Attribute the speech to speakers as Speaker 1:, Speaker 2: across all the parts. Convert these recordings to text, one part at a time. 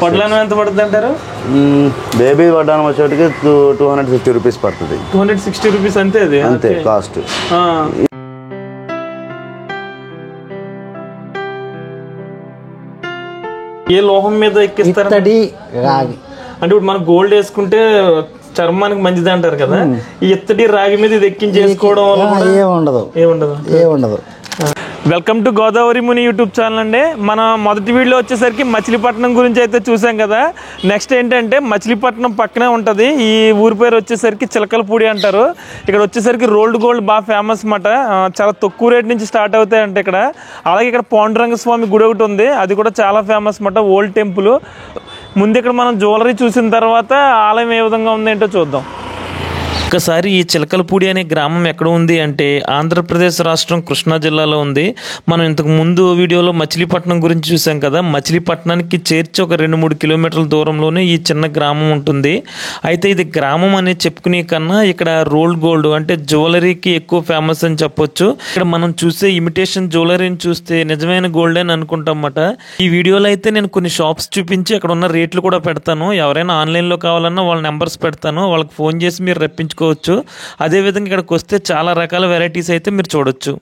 Speaker 1: వడ్డానం ఎంత పడుతుంది అంటారు?
Speaker 2: బేబీ వడ్డానం వచ్చేటికి 250 రూపీస్ పడుతుంది.
Speaker 1: 260 రూపీస్ అంతే, అది
Speaker 2: అంతే కాస్ట్.
Speaker 1: ఏ లోహం మీద ఎక్కిస్తారు?
Speaker 3: రాగి.
Speaker 1: అంటే ఇప్పుడు మనం గోల్డ్ వేసుకుంటే చర్మానికి మంచిది అంటారు కదా, ఈ ఇత్తడి రాగి మీద ఇది ఎక్కించేసుకోవడం వల్ల
Speaker 3: ఏముండదు.
Speaker 1: Welcome to Godavari Muni YouTube channel అండి. మన మొదటి వీడియో వచ్చేసరికి మచిలీపట్నం గురించి అయితే చూసాం కదా. నెక్స్ట్ ఏంటంటే మచిలీపట్నం పక్కనే ఉంటుంది. ఈ ఊరి పేరు వచ్చేసరికి చిలకలపూడి అంటారు. ఇక్కడ వచ్చేసరికి రోల్డ్ గోల్డ్ బాగా ఫేమస్ అన్నమాట. చాలా తక్కువ రేట్ నుంచి స్టార్ట్ అవుతాయి అంటే ఇక్కడ. అలాగే ఇక్కడ పాండురంగ స్వామి గుడి ఒకటి ఉంది, అది కూడా చాలా ఫేమస్ అన్నమాట, ఓల్డ్ టెంపుల్. ముందు ఇక్కడ మనం జ్యువెలరీ చూసిన తర్వాత ఆలయం ఏ విధంగా ఉంది ఏంటో చూద్దాం. ఒక్కసారి ఈ చిలకలపూడి అనే గ్రామం ఎక్కడ ఉంది అంటే ఆంధ్రప్రదేశ్ రాష్ట్రం కృష్ణా జిల్లాలో ఉంది. మనం ఇంతకు ముందు వీడియోలో మచిలీపట్నం గురించి చూసాం కదా. మచిలీపట్నానికి చేర్చి ఒక 2-3 కిలోమీటర్ల దూరంలోనే ఈ చిన్న గ్రామం ఉంటుంది. అయితే ఇది గ్రామం అనేది చెప్పుకునే కన్నా ఇక్కడ రోల్డ్ గోల్డ్ అంటే జ్యువెలరీకి ఎక్కువ ఫేమస్ అని చెప్పొచ్చు. ఇక్కడ మనం చూసే ఇమిటేషన్ జ్యువెలరీని చూస్తే నిజమైన గోల్డ్ అని అనుకుంటాం అన్నమాట. ఈ వీడియోలో అయితే నేను కొన్ని షాప్స్ చూపించి అక్కడ ఉన్న రేట్లు కూడా పెడతాను. ఎవరైనా ఆన్లైన్లో కావాలన్నా వాళ్ళ నెంబర్స్ పెడతాను, వాళ్ళకి ఫోన్ చేసి మీరు రప్పించుకోవచ్చు. అదేవిధంగా ఇక్కడికి వస్తే చాలా రకాల వెరైటీస్ అయితే మీరు చూడొచ్చు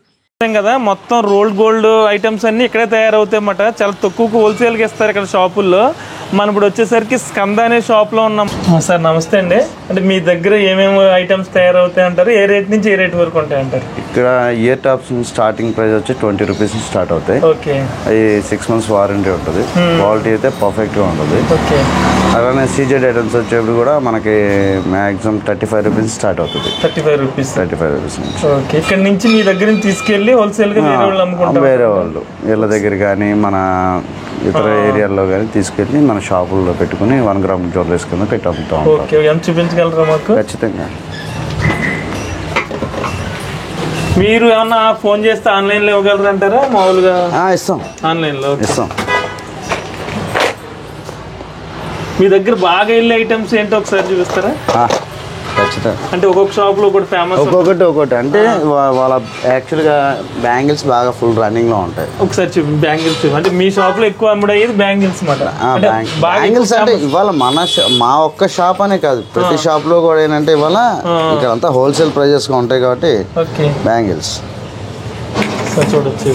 Speaker 1: కదా. మొత్తం రోల్డ్ గోల్డ్ ఐటమ్స్ అన్ని ఇక్కడే తయారవుతాయి అన్నమాట. చాలా తక్కువకు హోల్సేల్గా ఇస్తారు ఇక్కడ షాపుల్లో. మనం ఇప్పుడు వచ్చేసరికి స్కంద అనే షాప్లో ఉన్నాం. సార్ నమస్తే అండి. అంటే మీ దగ్గర ఏమేమి ఐటమ్స్ తయారవుతాయి అంటారు? ఏ రేట్ నుంచి ఏ రేట్ వరకు ఉంటాయి అంటారు?
Speaker 2: ఇక్కడ ఇయర్ టాప్స్ స్టార్టింగ్ ప్రైస్ వచ్చి 20 రూపీస్ నుంచి స్టార్ట్ అవుతాయి.
Speaker 1: ఓకే.
Speaker 2: అది 6 months వారంటీ ఉంటుంది. క్వాలిటీ అయితే పర్ఫెక్ట్గా ఉంటుంది.
Speaker 1: ఓకే.
Speaker 2: అలానే సీజెడ్ ఐటమ్స్ వచ్చేప్పుడు కూడా మనకి మ్యాక్సిమం 35 రూపీస్ స్టార్ట్ అవుతుంది.
Speaker 1: 35 రూపీస్
Speaker 2: నుంచి.
Speaker 1: ఓకే. ఇక్కడ నుంచి మీ దగ్గర నుంచి తీసుకెళ్ళి హోల్సేల్గా వేరే వాళ్ళు అమ్ముకుంటారు?
Speaker 2: వేరే వాళ్ళు వీళ్ళ దగ్గర కానీ మన ఇతర ఏరియాల్లో కానీ తీసుకెళ్ళి మన షాపుల్లో పెట్టుకుని 1 గ్రామ్ జ్యువెలరీస్ కింద పెట్టి అమ్ముతాం.
Speaker 1: ఓకే. ఎంత చూపించగలరా మాకు?
Speaker 2: ఖచ్చితంగా.
Speaker 1: మీరు ఏమన్నా ఫోన్ చేస్తే ఆన్లైన్లో ఇవ్వగలరు అంటారా? మామూలుగా
Speaker 2: ఇస్తాం,
Speaker 1: ఆన్లైన్లో
Speaker 2: ఇస్తాం.
Speaker 1: మీ దగ్గర బాగా వెళ్ళే ఐటమ్స్ ఏంటో ఒకసారి చూపిస్తారా?
Speaker 2: ఖచ్చితంగా.
Speaker 1: అంటే ఒక్కొక్క షాప్లో ఒకటి ఫేమస్,
Speaker 2: ఒక్కొక్కటి అంటే వాళ్ళ యాక్చువల్గా బ్యాంగిల్స్ బాగా ఫుల్ రన్నింగ్లో ఉంటాయి.
Speaker 1: ఒకసారి చూపి బ్యాంగిల్స్ చూపి. అంటే మీ షాప్లో ఎక్కువ అమ్ముడయ్యేది బ్యాంగిల్స్ మాట.
Speaker 2: బ్యాంగిల్స్ అంటే ఇవాళ మా ఒక్క షాప్ అనే కాదు, ప్రతి షాప్లో కూడా ఏంటంటే ఇవాళ ఇక్కడ అంతా హోల్సేల్ ప్రైజెస్గా ఉంటాయి కాబట్టి బ్యాంగిల్స్
Speaker 1: చూడొచ్చు.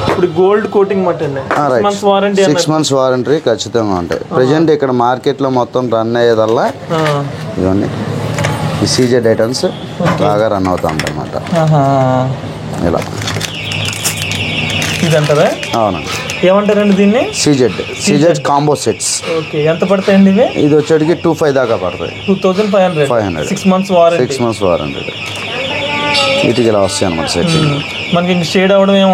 Speaker 1: ఇప్పుడు gold coating mutton
Speaker 2: 6 months warranty ఖచ్చితంగా ఉంటాయి. ప్రెజెంట్ ఇక్కడ మార్కెట్లో మొత్తం రన్ అయ్యేదల్లా ఇవన్నీ ఈ సీజెడ్ ఐటమ్స్ బాగా రన్ అవుతా ఉంటాయి అన్నమాట. ఇలా
Speaker 1: ఇదంటారా?
Speaker 2: అవునండి.
Speaker 1: ఏమంటారండి దీన్ని?
Speaker 2: CZ combo sets.
Speaker 1: ఓకే. ఎంత పడతాయండి ఇవి?
Speaker 2: ఇది వచ్చేటికి 25 దాకా పడతాయి.
Speaker 1: 2500. 6 months వారంటీ.
Speaker 2: వీటికి ఇలా వస్తాయి అన్నమాట సెట్టింగ్.
Speaker 1: మనకి షేడ్ అవడం ఏమి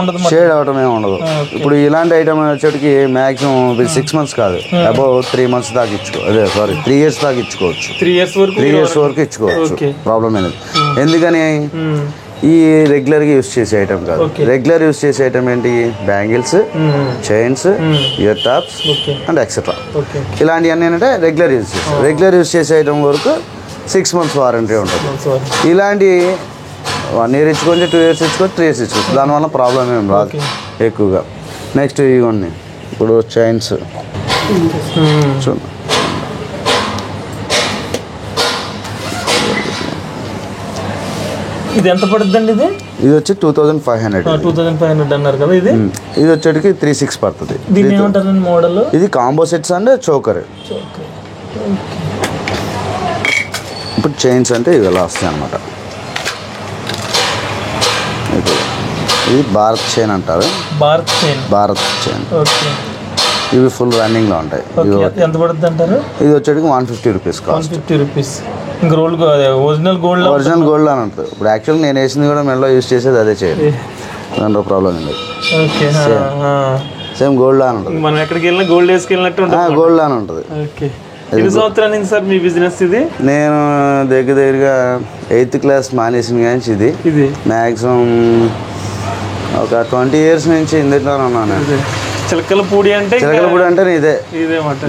Speaker 1: ఉండదు.
Speaker 2: ఇప్పుడు ఇలాంటి ఐటమ్ వచ్చేటికి మాక్సిమం 6 months కాదు, అబౌవ్ 3 months దాకా 3 years దాకా ఇచ్చుకోవచ్చు. 3 years వరకు ఇచ్చుకోవచ్చు. ప్రాబ్లం అనేది ఎందుకని ఈ రెగ్యులర్గా యూస్ చేసే ఐటమ్ కాదు. రెగ్యులర్ యూస్ చేసే ఐటమ్ ఏంటి? Bangles, chains, ear tops and etcetera. ఇలాంటివన్నీ ఏంటంటే రెగ్యులర్ యూస్ చేసే ఐటమ్ వరకు 6 months వారంటీ ఉంటుంది. ఇలాంటి 1 year ఇచ్చుకోవచ్చు, 2 years ఇచ్చుకోవచ్చు, 3 years ఇచ్చుకోవచ్చు. దానివల్ల ప్రాబ్లం ఏం రాదు ఎక్కువగా. నెక్స్ట్ ఇవన్నీ ఇప్పుడు చైన్స్ చూడండి.
Speaker 1: ఇది ఎంత పడుతుందండి?
Speaker 2: ఇది వచ్చి 2500
Speaker 1: అన్నారు కదా.
Speaker 2: ఇది వచ్చేటికి 36 పడుతుంది.
Speaker 1: దీన్ని ఏమంటారండి మోడల్? ఇది
Speaker 2: కాంబో సెట్స్ అంటే చోకర్. ఇప్పుడు చైన్స్ అంటే ఇవి ఎలా వస్తాయి అన్నమాట. ఇది భారత్ చైన్ అంటారు. భారత్ చైన్. ఇవి ఫుల్ రన్నింగ్లో ఉంటాయి.
Speaker 1: ఎంత పడుతుంది అంటారు?
Speaker 2: ఇది వచ్చేటికి 150 rupees cost.
Speaker 1: 150 rupees. Original
Speaker 2: gold అని ఉంటుంది. ఇప్పుడు యాక్చువల్గా నేను వేసింది కూడా మెడలో యూస్ చేసేది అదే చేయాలి, దాంట్లో ప్రాబ్లం లేదు. సేమ్ గోల్డ్ అని ఉంటుంది.
Speaker 1: మనం ఎక్కడికి వెళ్ళినా గోల్డ్ వేసుకెళ్ళినట్టు
Speaker 2: గోల్డ్ అని ఉంటుంది.
Speaker 1: ఎన్ని సంవత్సరాల నుంచి సార్ మీ బిజినెస్ ఇది?
Speaker 2: నేను దగ్గరగా 8th class మానేసిన కానీ ఇది మ్యాక్సిమం ఒక 20 years నుంచి ఇందులోనే ఉన్నాను.
Speaker 1: చిలకలపూడి అంటే
Speaker 2: ఇదే మాట.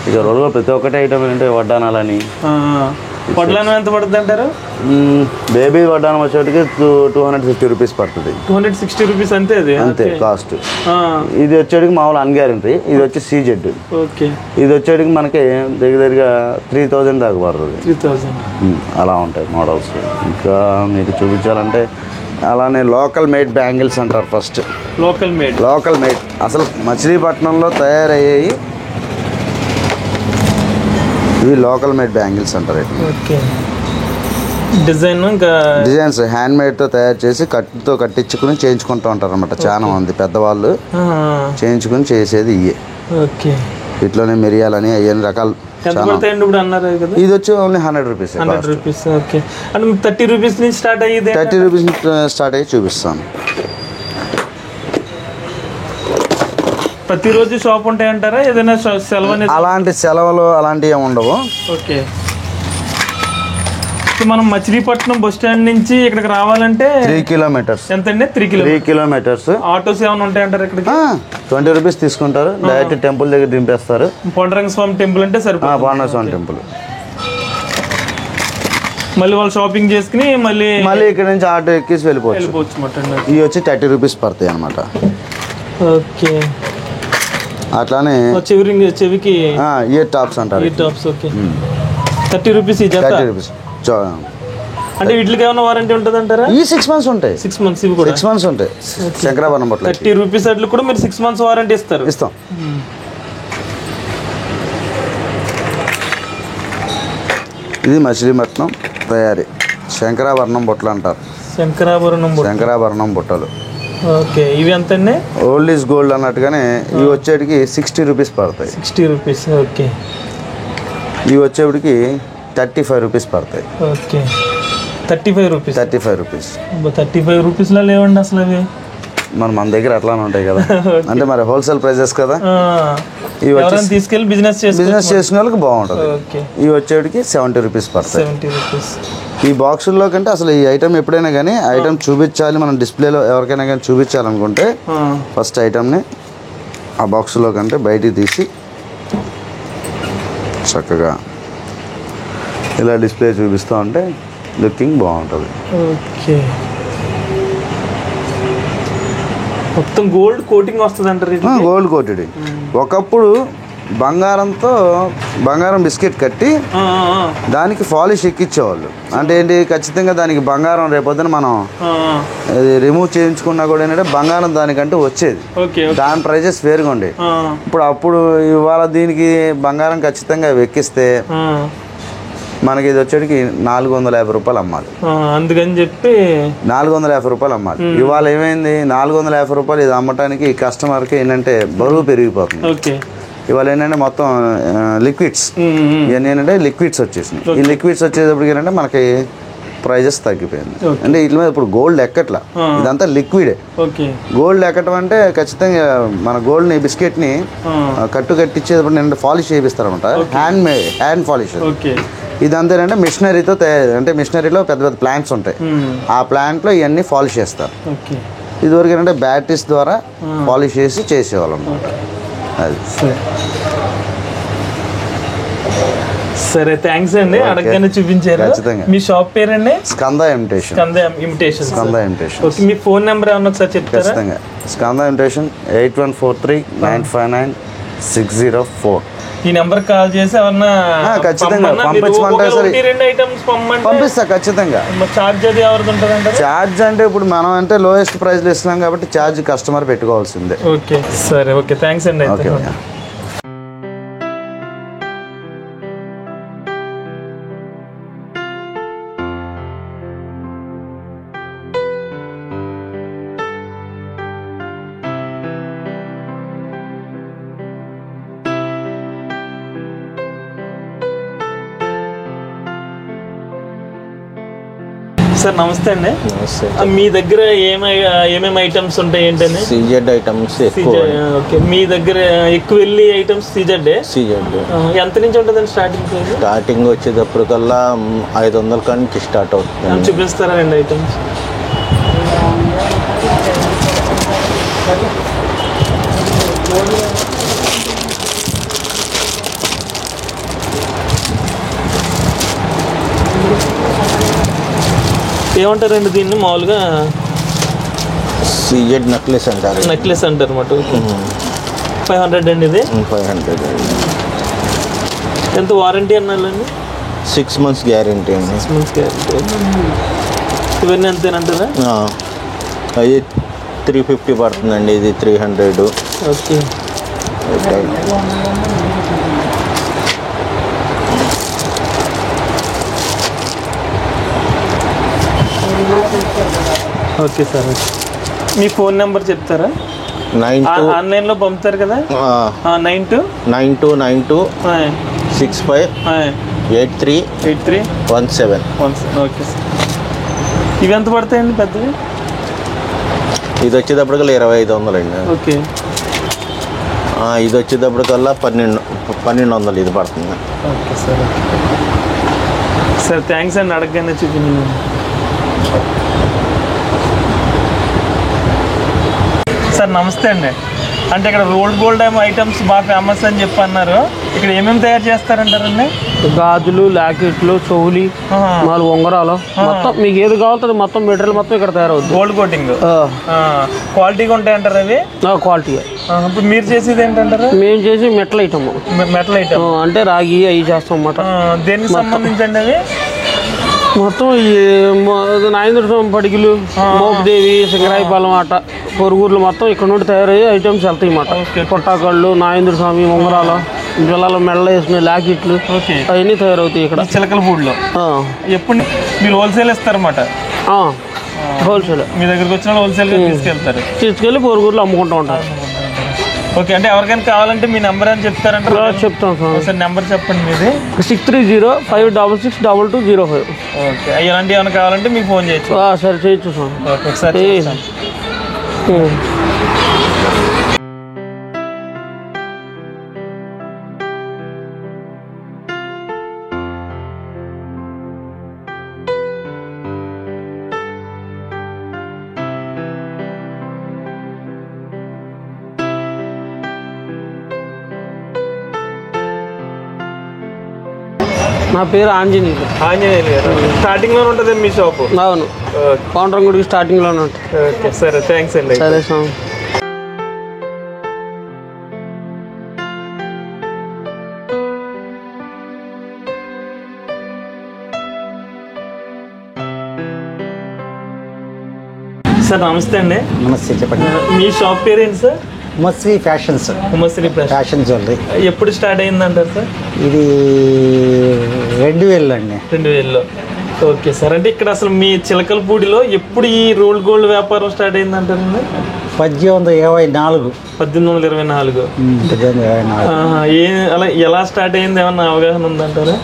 Speaker 2: ఇక రోజులో ప్రతి ఒక్కటి ఐటమ్ ఏంటంటే వడ్డానాలని
Speaker 1: వడ్లానం ఎంత పడుతుంది అంటారు?
Speaker 2: బేబీ వడ్డానం వచ్చేటికి 250 రూపీస్ పడుతుంది.
Speaker 1: 260 రూపీస్ అంతే అది
Speaker 2: అంతే కాస్ట్. ఇది వచ్చేటికి మామూలు అన్గ్యారెంటీ. ఇది వచ్చి సీజెడ్.
Speaker 1: ఓకే.
Speaker 2: ఇది వచ్చేటికి మనకి దగ్గరగా 3000 దాకా పడుతుంది.
Speaker 1: 3000
Speaker 2: అలా ఉంటాయి మోడల్స్. ఇంకా మీకు చూపించాలంటే అలానే లోకల్ మేడ్ బ్యాంగిల్స్ అంటారు. ఫస్ట్ లోకల్ మేడ్ అసలు మచిలీపట్నంలో తయారయ్యాయి ఇవి లోకల్ మేడ్ బ్యాంగిల్స్ అంటారు.
Speaker 1: ఓకే. డిజైన్స్
Speaker 2: హ్యాండ్ మేడ్తో తయారు చేసి కట్టుతో కట్టించుకుని చేయించుకుంటూ ఉంటారు అనమాట. చాలా మంది పెద్దవాళ్ళు చేయించుకుని చేసేది ఇవే.
Speaker 1: ఓకే.
Speaker 2: ఇట్లోనే మిరియాలని అవన్నీ రకాలు. ఇది వచ్చి ఓన్లీ 100 రూపీస్.
Speaker 1: 100 రూపీస్. ఓకే. అంటే 30 రూపీస్ నుంచి స్టార్ట్ అయ్యింది.
Speaker 2: 30 రూపీస్ స్టార్ట్ అయ్యి చూపిస్తాను.
Speaker 1: ప్రతిరోజు షాప్ ఉంటాయంటారా? ఏదైనా సెలవు?
Speaker 2: అలాంటి సెలవులు అలాంటివి ఏమి ఉండవు.
Speaker 1: ఓకే. మనం మచిలీపట్నం బస్ స్టాండ్ నుంచి ఇక్కడికి రావాలంటే
Speaker 2: 3 కిలోమీటర్స్.
Speaker 1: ఎంతండి? 3 కిలోమీటర్స్. ఆటోస్ ఏమైనా ఉంటాయంటారు ఇక్కడికి?
Speaker 2: 20 రూపీస్ తీసుకుంటారు. డైరెక్ట్ టెంపుల్ దగ్గర దింపేస్తారు.
Speaker 1: పాండురంగ స్వామి టెంపుల్ అంటే సరిపోతుంది.
Speaker 2: పాండురంగ స్వామి టెంపుల్.
Speaker 1: మళ్ళీ వాళ్ళు షాపింగ్ చేసుకుని మళ్ళీ
Speaker 2: ఇక్కడ నుంచి ఆటో ఎక్కేసి వెళ్ళిపోవచ్చు. ఇవి వచ్చి 30 రూపీస్ పడతాయి అనమాట.
Speaker 1: ఓకే.
Speaker 2: అట్లానే
Speaker 1: చెవికి
Speaker 2: ఇయర్ టాప్స్ అంటారు.
Speaker 1: 30 రూపీస్.
Speaker 2: 30 రూపీస్.
Speaker 1: అంటే వీటికి ఏమైనా వారంటీ ఉంటుంది అంటారా?
Speaker 2: ఈ 6 మంత్స్ ఉంటాయి.
Speaker 1: 6 మంత్స్. ఇవి కూడా
Speaker 2: 6 మంత్స్ ఉంటాయి. శంకరాభరణం బట్టలు
Speaker 1: 30 రూపీస్ అట్లు కూడా మీరు 6 మంత్స్ వారంటీ ఇస్తాం.
Speaker 2: ఇది మచిలీపట్నం తయారీ శంకరాభరణం బుట్టలు అంటారు. శంకరాభరణం బుట్టలు.
Speaker 1: ఓకే. ఇవి ఎంతండి?
Speaker 2: ఓల్డ్ ఈజ్ గోల్డ్ అన్నట్టుగానే ఇవి వచ్చేటికి 60 రూపీస్ పడతాయి.
Speaker 1: 60 రూపీస్. ఓకే.
Speaker 2: ఇవి వచ్చేటికి 35 రూపీస్ పడతాయి.
Speaker 1: ఓకే. 35 రూపీస్.
Speaker 2: 35
Speaker 1: రూపీస్లో లేవండి అసలు అవి.
Speaker 2: మన దగ్గర అట్లానే ఉంటాయి కదా. అంటే మరి హోల్సేల్ ప్రైజెస్ కదా.
Speaker 1: ఇవి తీసుకెళ్ళి బిజినెస్
Speaker 2: చేసిన వాళ్ళకి బాగుంటుంది. ఇవి వచ్చేటికి 70 రూపీస్ పడతాయి.
Speaker 1: 70 రూపీస్.
Speaker 2: ఈ బాక్సుల్లో కంటే అసలు ఈ ఐటమ్ ఎప్పుడైనా కానీ ఐటమ్ చూపించాలి మనం డిస్ప్లేలో ఎవరికైనా కానీ చూపించాలనుకుంటే ఫస్ట్ ఐటమ్ని ఆ బాక్సులో కంటే బయటికి తీసి చక్కగా ఇలా డిస్ప్లే చూపిస్తూ ఉంటే లుకింగ్ బాగుంటుంది.
Speaker 1: ఓకే. మొత్తం గోల్డ్ కోటింగ్ వస్తుంది అంటారు.
Speaker 2: Gold coated. ఒకప్పుడు బంగారం బిస్కెట్ కట్టి దానికి పాలిష్ ఎక్కించేవాళ్ళు. అంటే ఏంటి, ఖచ్చితంగా దానికి బంగారం రేపొద్దున మనం రిమూవ్ చేయించుకున్నా కూడా ఏంటంటే బంగారం దానికంటే వచ్చేది. దాని ప్రైజెస్ వేరుగా ఉండేవి. అప్పుడు ఇవాళ దీనికి బంగారం ఖచ్చితంగా ఎక్కిస్తే మనకి ఇది వచ్చేటికి 450 రూపాయలు అమ్మాలి.
Speaker 1: అందుకని చెప్పి
Speaker 2: 450 రూపాయలు అమ్మాలి. ఇవాళ ఏమైంది, 450 రూపాయలు ఇది అమ్మటానికి కస్టమర్కి ఏంటంటే బరువు పెరిగిపోతుంది. ఇవాళ ఏంటంటే మొత్తం లిక్విడ్స్ ఇవన్నీ ఏంటంటే లిక్విడ్స్ వచ్చేసినాయి. ఈ లిక్విడ్స్ వచ్చేటప్పటికి ఏంటంటే మనకి ప్రైజెస్ తగ్గిపోయింది. అంటే ఇట్లా మీద ఇప్పుడు గోల్డ్ ఎక్కట్లా, ఇదంతా లిక్విడే. గోల్డ్ ఎక్కటం అంటే ఖచ్చితంగా మన గోల్డ్ ని బిస్కెట్ ని కట్టించేటప్పుడు నేను పాలిష్ చేపిస్తారు అనమాట. Hand polish. ఇదంతా ఏంటంటే మిషనరీతో తయారు, అంటే మిషనరీలో పెద్ద పెద్ద ప్లాంట్స్ ఉంటాయి. ఆ ప్లాంట్లో ఇవన్నీ పాలిష్ చేస్తారు. ఇదివరకు ఏంటంటే బ్యాటరీస్ ద్వారా పాలిష్ చేసి చేసేవాళ్ళం అనమాట. అది
Speaker 1: సరే, థ్యాంక్స్ అండి. అడగగానే చూపించారు. మీ షాప్ పేరండి?
Speaker 2: స్కంద ఇమిటేషన్.
Speaker 1: మీ ఫోన్ నెంబర్ ఏమన్నా ఒకసారి చెప్తారా?
Speaker 2: ఖచ్చితంగా. స్కంద ఇమిటేషన్ 8143959604.
Speaker 1: ఈ నెంబర్ కాల్ చేసి ఎవరన్నా
Speaker 2: ఖచ్చితంగా పంపించమంటే పంపిస్తా. ఖచ్చితంగా.
Speaker 1: చార్జ్ అది ఎవరిది ఉంటుంది అంటే?
Speaker 2: చార్జ్ అంటే ఇప్పుడు మనం అంటే లోయెస్ట్ ప్రైస్లో ఇస్తున్నాం కాబట్టి చార్జ్ కస్టమర్ పెట్టుకోవాల్సిందే.
Speaker 1: ఓకే, సరే, ఓకే, థ్యాంక్స్ అండి.
Speaker 2: ఓకే.
Speaker 1: సార్ నమస్తే అండి.
Speaker 3: నమస్తే.
Speaker 1: మీ దగ్గర ఏమేమి ఐటమ్స్ ఉంటాయి ఏంటండి?
Speaker 3: CZ items.
Speaker 1: ఓకే, మీ దగ్గర ఎక్కువ వెళ్ళి ఐటమ్స్ సీజెడ్. ఎంత నుంచి ఉంటుందండి స్టార్టింగ్?
Speaker 3: స్టార్టింగ్ వచ్చేటప్పటికల్లా 500 కాడి నుంచి స్టార్ట్ అవుతుంది.
Speaker 1: చూపిస్తారా అండి ఐటమ్స్? ఏమంటారండి దీన్ని మామూలుగా?
Speaker 3: సీజెడ్ నెక్లెస్ అంటారు.
Speaker 1: నెక్లెస్ అంటారు అన్నమాట. 500 అండి ఇది.
Speaker 3: 500
Speaker 1: ఎంత వారంటీ అన్నారండి?
Speaker 3: 6 months గ్యారంటీ అండి.
Speaker 1: 6 months గ్యారంటీ. ఇవన్నీ అంతేనంటారా?
Speaker 3: అది 350 పడుతుందండి, ఇది 300.
Speaker 1: ఓకే. Okay sir. మీ ఫోన్ నెంబర్ చెప్తారా? ఆన్లైన్లో పంపుతారు కదా?
Speaker 3: 9292 658317.
Speaker 1: Okay sir. ఇవి ఎంత పడతాయండి పెద్దవి?
Speaker 3: ఇది వచ్చేటప్పటికల్లా 2500 అండి.
Speaker 1: ఓకే.
Speaker 3: ఇది వచ్చేటప్పటికల్లా 1200 ఇది పడుతుంది.
Speaker 1: Okay sir. సార్ థ్యాంక్స్ అండి, అడగగానే చూపించండి. సార్ నమస్తే అండి. అంటే ఇక్కడ రోల్డ్ గోల్డ్ ఐటమ్స్ బాగా ఫేమస్ అని చెప్పి అన్నారు. ఇక్కడ ఏమేమి తయారు చేస్తారంటారండి?
Speaker 4: గాజులు, లాకెట్లు, చెవులి, 4 ఉంగరాలు, మొత్తం మీకు ఏది కావాలో మొత్తం మెటీరియల్ మొత్తం ఇక్కడ తయారవుతుంది.
Speaker 1: గోల్డ్ కోటింగ్ క్వాలిటీగా ఉంటాయంటారు అవి?
Speaker 4: క్వాలిటీ.
Speaker 1: ఇప్పుడు మీరు చేసేది ఏంటంటారు?
Speaker 4: మేము చేసి మెటల్ ఐటమ్.
Speaker 1: మెటల్ ఐటమ్
Speaker 4: అంటే రాగి అవి చేస్తాం అన్నమాట.
Speaker 1: దేనికి సంబంధించండి అవి?
Speaker 4: మొత్తం ఈ నాగేంద్ర స్వామి పడిగిలు, మోపుదేవి, సింగరాయపాలెం ఆట, పొరుగుర్లు మొత్తం ఇక్కడ నుండి తయారయ్యే ఐటమ్స్ వెళ్తాయి అన్నమాట. పుట్టాకళ్ళు, నాగేంద్ర స్వామి ఉంగరాలు, పిల్లలు మెడలో వేసుకునే లాకెట్లు అవన్నీ తయారవుతాయి ఇక్కడ
Speaker 1: చిలకలపూడిలో. ఎప్పుడు మీరు హోల్సేల్ ఇస్తారన్నమాట?
Speaker 4: హోల్సేల్.
Speaker 1: మీ దగ్గరకు వచ్చిన హోల్సేల్ తీసుకెళ్ళి
Speaker 4: పొరుగుర్లు అమ్ముకుంటూ ఉంటారు.
Speaker 1: ఓకే. అంటే ఎవరికైనా కావాలంటే మీ నెంబర్ అని చెప్తారంటే?
Speaker 4: చెప్తాం
Speaker 1: సార్. నెంబర్ చెప్పండి మీది.
Speaker 4: 6305662205.
Speaker 1: ఓకే. ఇలాంటివి ఏమైనా కావాలంటే మీకు ఫోన్ చేయొచ్చు?
Speaker 4: సరే చేయొచ్చు సార్.
Speaker 1: Okay sir.
Speaker 4: నా పేరు ఆంజనేయులు.
Speaker 1: ఆంజనేయులు గారు. స్టార్టింగ్లోనే ఉంటుంది మీ షాపు?
Speaker 4: అవును, పౌండ్రం గుడికి స్టార్టింగ్లోనే ఉంటుంది.
Speaker 1: ఓకే సరే, థ్యాంక్స్ అండి.
Speaker 4: సరే సార్.
Speaker 1: సార్ నమస్తే అండి.
Speaker 5: నమస్తే, చెప్పండి.
Speaker 1: మీ షాప్ పేరు ఏంటి sir?
Speaker 5: Umashri fashions.
Speaker 1: Umashri
Speaker 5: fashion jewellery.
Speaker 1: ఎప్పుడు స్టార్ట్ అయిందంటారు సార్?
Speaker 5: ఇది 2000 అండి.
Speaker 1: 2000లో. Okay sir. అంటే ఇక్కడ అసలు మీ చిలకలపూడిలో ఎప్పుడు ఈ రోల్డ్ గోల్డ్ వ్యాపారం స్టార్ట్ అయిందంటారండి?
Speaker 5: 1824.
Speaker 1: 1824. అలా ఎలా స్టార్ట్ అయింది ఏమన్నా అవగాహన ఉందంటారా?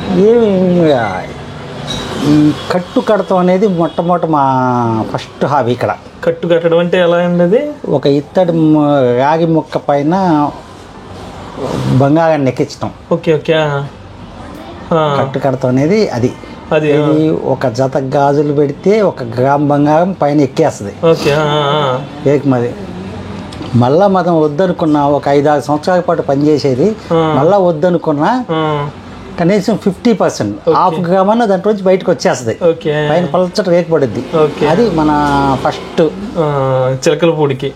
Speaker 5: ఈ కట్టు కడతాం అనేది మొట్టమొదటి మా ఫస్ట్ హాబీ ఇక్కడ.
Speaker 1: కట్టు కట్టడం అంటే ఎలా అండి? అది
Speaker 5: ఒక ఇత్తడి రాగి ముక్క పైన బంగారాన్ని ఎక్కించడం.
Speaker 1: Okay okay.
Speaker 5: కట్టు కడతాం అనేది అది. ఇది ఒక జత గాజులు పెడితే 1 గ్రామ్ బంగారం పైన ఎక్కేస్తుంది.
Speaker 1: ఓకే.
Speaker 5: మరి మళ్ళా మనం వద్దనుకున్నా ఒక 5-6 సంవత్సరాల పాటు పనిచేసేది, మళ్ళా వద్దనుకున్నా కనీసం 50% 1/2 గ్రామ్ అన్న దాంట్లోంచి బయటకు వచ్చేస్తుంది. పైన పలచట రేకు పడుద్ది. అది మన ఫస్ట్
Speaker 1: చిలకలపూడికి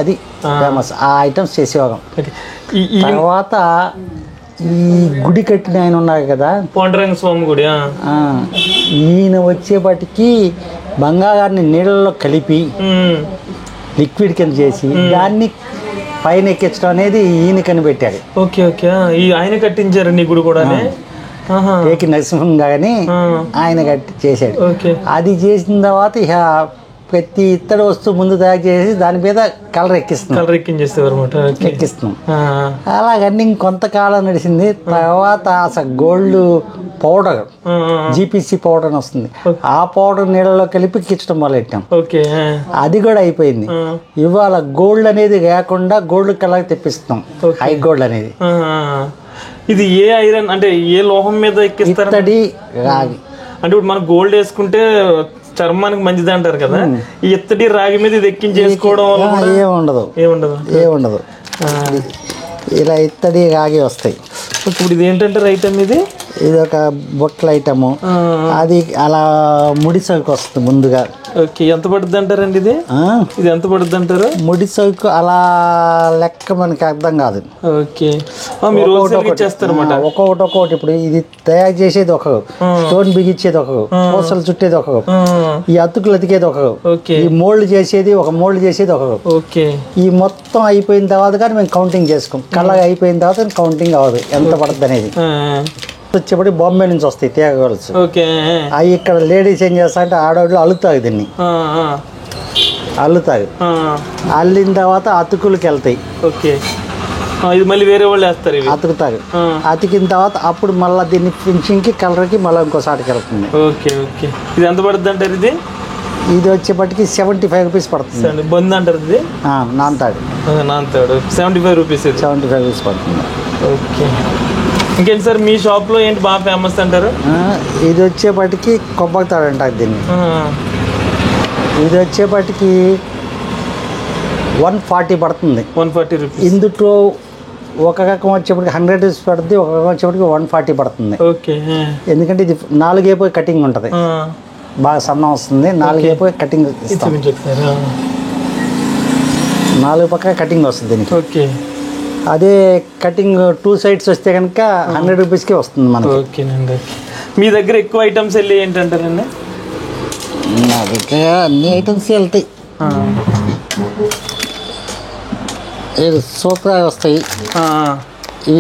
Speaker 5: అది ఫేమస్. ఆ ఐటమ్స్ చేసేవాళ్ళం. తర్వాత ఈ గుడి కట్టిన ఆయన ఉన్నారు కదా,
Speaker 1: పాండురంగ స్వామి గుడి,
Speaker 5: ఈయన వచ్చేపటికి బంగారాన్ని నీళ్ళలో కలిపి లిక్విడ్ కింద చేసి దాన్ని పైన ఎక్కించడం అనేది ఈయన కనిపెట్టాడు.
Speaker 1: Okay okay. ఆయన కట్టించారు నీ గుడి కూడా?
Speaker 5: ఏకి నరసింహం గాని ఆయన కట్టి చేశాడు. అది చేసిన తర్వాత ఇక ప్రతి ఇత్తడి వస్తువు ముందు తయారు చేసి దాని మీద కలర్ ఎక్కిస్తున్నాం. అలాగన్నీ కొంతకాలం నడిచింది. తర్వాత అసలు గోల్డ్ పౌడర్, జీపీసీ పౌడర్ అని వస్తుంది, ఆ పౌడర్ నీళ్ళలో కలిపి ఎక్కించడం మొదలెట్టాం. అది కూడా అయిపోయింది. ఇవాళ గోల్డ్ అనేది లేకుండా గోల్డ్ కలర్ తెప్పిస్తాం, హై గోల్డ్ అనేది.
Speaker 1: ఇది ఏ ఐరన్ అంటే ఏ లోహం మీద ఎక్కిస్తారు?
Speaker 5: ఇత్తడి, రాగి.
Speaker 1: అంటే ఇప్పుడు మనం గోల్డ్ వేసుకుంటే చర్మానికి మంచిది అంటారు కదా, ఈ ఇత్తడి రాగి మీద ఇది ఎక్కించేసుకోవడం
Speaker 5: ఏముండదు. ఇలా ఇత్తడి రాగి వస్తాయి.
Speaker 1: ఇప్పుడు ఇది ఏంటంటే ఐటమ్ ఇది
Speaker 5: ఇది ఒక బొక్కల ఐటము. అది అలా ముడి సరుకు వస్తుంది ముందుగా.
Speaker 1: ఓకే, ఎంత పడుతుంది అంటారండి ఇది? ఇది ఎంత పడుతుంది అంటారు?
Speaker 5: ముడి సరుకు అలా లెక్క మనకి అర్థం కాదు.
Speaker 1: ఓకే, మీరు
Speaker 5: ఒక్కొక్కటి. ఇప్పుడు ఇది తయారు చేసేది ఒక, స్టోన్ బిగించేది ఒక, పూసలు చుట్టేది ఒక, ఈ అతుకులు అతికేది ఒక, ఈ మోల్డ్ చేసేది ఒక, మోల్డ్ చేసేది ఒక.
Speaker 1: ఓకే,
Speaker 5: ఈ మొత్తం అయిపోయిన తర్వాత కానీ మేము కౌంటింగ్ చేసుకోం. కళ్ళగా అయిపోయిన తర్వాత కౌంటింగ్ అవ్వదు ఎంత పడుతుంది అనేది. వచ్చేప్పటి బాంబే నుంచి వస్తాయి తీగగోల్స్. అవి ఇక్కడ లేడీస్ ఏం చేస్తారంటే ఆడవాళ్ళు అల్లుతాయి, దీన్ని అల్లుతాయి. అల్లిన తర్వాత అతుకులకి వెళ్తాయి.
Speaker 1: ఓకే, ఇది మళ్ళీ వేరే వాళ్ళు వేస్తారు,
Speaker 5: అతుకుతారు. అతికిన తర్వాత అప్పుడు మళ్ళీ దీన్ని ఫినిషింగ్కి కలర్కి మళ్ళీ ఇంకోసారికి వెళ్తుంది.
Speaker 1: ఓకే ఓకే, ఇది ఎంత పడుతుంది అంటారు?
Speaker 5: ఇది వచ్చేప్పటికి 75 రూపీస్ పడుతుంది.
Speaker 1: బంద్ అంటారు ఇది?
Speaker 5: నాన్తాడు
Speaker 1: 75 రూపీస్.
Speaker 5: 75 రూపీస్ పడుతుంది.
Speaker 1: ఓకే, ఇంకేంటి సార్ మీ షాప్లో ఏంటి బాగా ఫేమస్ అంటారు?
Speaker 5: ఇది వచ్చేపటికి కొబ్బరి తాడు అంటారు దీన్ని. ఇది వచ్చేపటికి 140 పడుతుంది.
Speaker 1: 140 రూపీస్.
Speaker 5: ఇందులో ఒక రకం వచ్చేప్పటికి 100 రూపీస్ పడుతుంది, ఒక రకం వచ్చేప్పటికి 140 పడుతుంది.
Speaker 1: ఓకే, ఎందుకంటే
Speaker 5: ఇది 4 అయిపోయి కటింగ్ ఉంటుంది, బాగా సన్నం వస్తుంది. 4 అయిపోయి కటింగ్ ఇస్తాం, 4 పక్క కటింగ్ వస్తుంది దీనికి.
Speaker 1: ఓకే,
Speaker 5: అదే కటింగ్ 2 సైడ్స్ వస్తే కనుక 100 రూపీస్కి వస్తుంది మనకి.
Speaker 1: ఓకేనండి. మీ దగ్గర ఎక్కువ ఐటమ్స్ వెళ్ళి ఏంటంటారండి?
Speaker 5: నా దగ్గర అన్ని ఐటమ్స్ వెళ్తాయి. సూపర్ వస్తాయి. ఈ